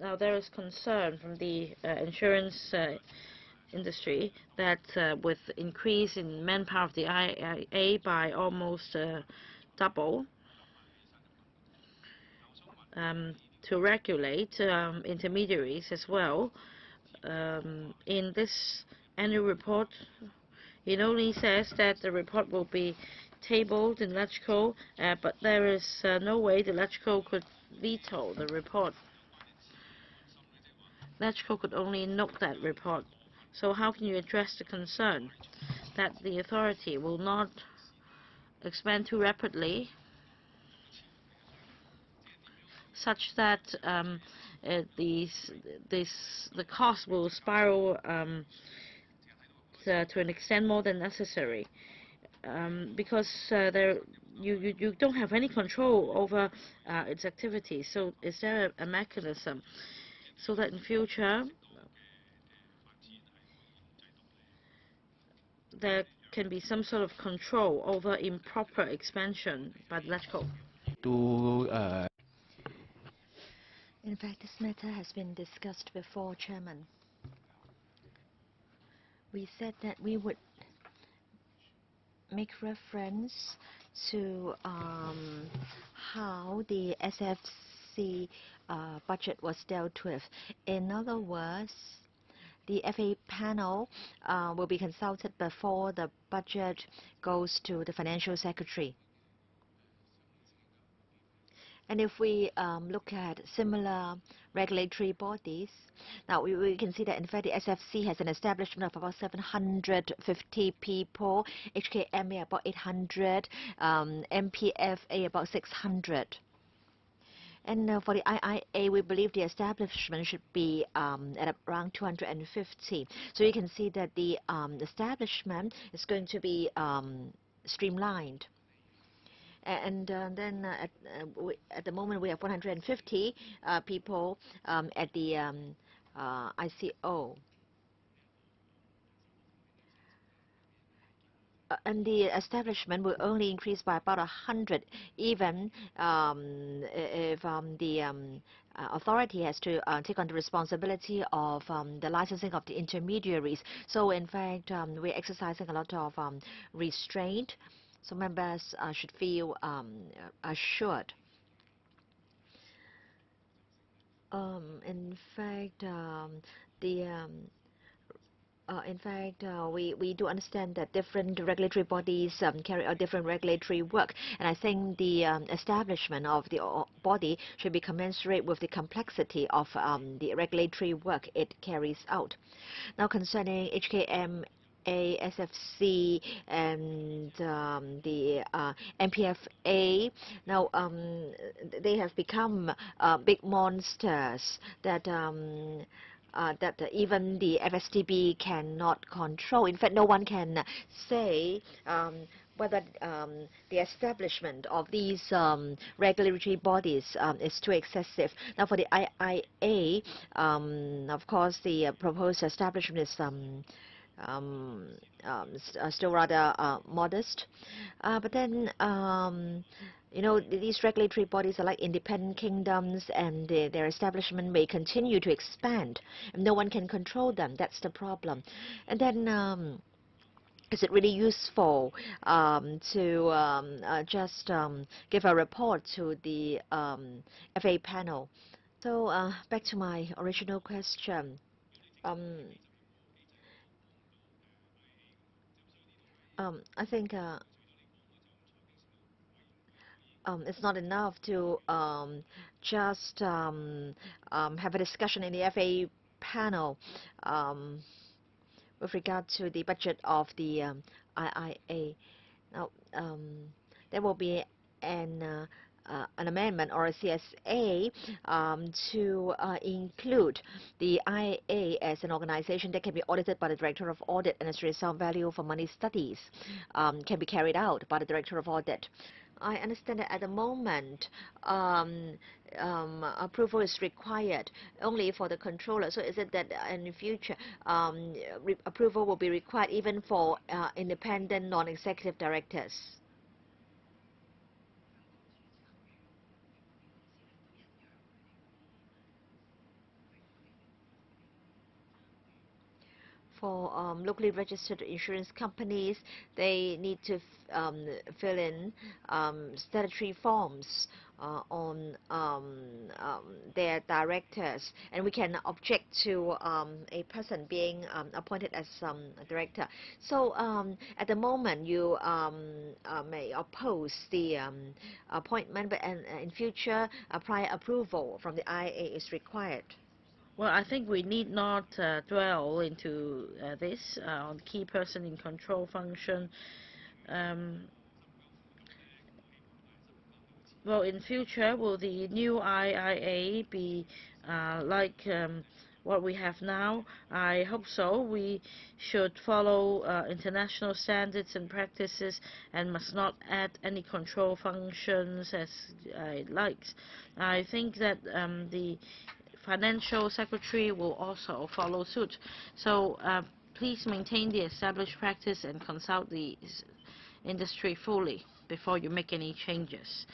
Now, there is concern from the insurance industry that with increase in manpower of the IIA by almost double, to regulate intermediaries as well. In this annual report, it only says that the report will be tabled in LegCo, but there is no way the LegCo could veto the report. LegCo could only note that report. So how can you address the concern that the authority will not expand too rapidly, such that the cost will spiral to an extent more than necessary, because you don't have any control over its activities. So is there a mechanism so that in future there can be some sort of control over improper expansion by the LegCo? In fact, this matter has been discussed before, Chairman. We said that we would make reference to how the SFC budget was dealt with. In other words, the FA panel will be consulted before the budget goes to the Financial Secretary. And if we look at similar regulatory bodies, now we can see that in fact the SFC has an establishment of about 750 people, HKMA about 800, MPFA about 600. And for the IIA, we believe the establishment should be at around 250. So you can see that the establishment is going to be streamlined. And then at the moment, we have 150 people at the ICO. And the establishment will only increase by about 100, even if the authority has to take on the responsibility of the licensing of the intermediaries. So in fact, we're exercising a lot of restraint. So members should feel assured. In fact, we do understand that different regulatory bodies carry out different regulatory work, and I think the establishment of the body should be commensurate with the complexity of the regulatory work it carries out. Now, concerning HKM, SFC, and the MPFA. Now, they have become big monsters that even the FSTB cannot control. In fact, no one can say whether the establishment of these regulatory bodies is too excessive. Now, for the IIA, of course, the proposed establishment is still rather modest. But then, you know, these regulatory bodies are like independent kingdoms, and their establishment may continue to expand, and no one can control them. That's the problem. And then, is it really useful to just give a report to the FA panel? So back to my original question. I think it's not enough to just have a discussion in the FA panel with regard to the budget of the IIA. Now, there will be an amendment or a CSA to include the IIA as an organization that can be audited by the Director of Audit, and as a result, value for money studies can be carried out by the Director of Audit. I understand that at the moment, approval is required only for the controller. So is it that in the future, approval will be required even for independent non-executive directors? For locally registered insurance companies, they need to fill in statutory forms on their directors, and we can object to a person being appointed as a director. So at the moment, you may oppose the appointment, but in future, prior approval from the IIA is required. Well, I think we need not dwell into this on key person in control function. Well, in future, will the new IIA be like what we have now? I hope so. We should follow international standards and practices and must not add any control functions as it likes. I think that the financial secretary will also follow suit. So please maintain the established practice and consult the industry fully before you make any changes.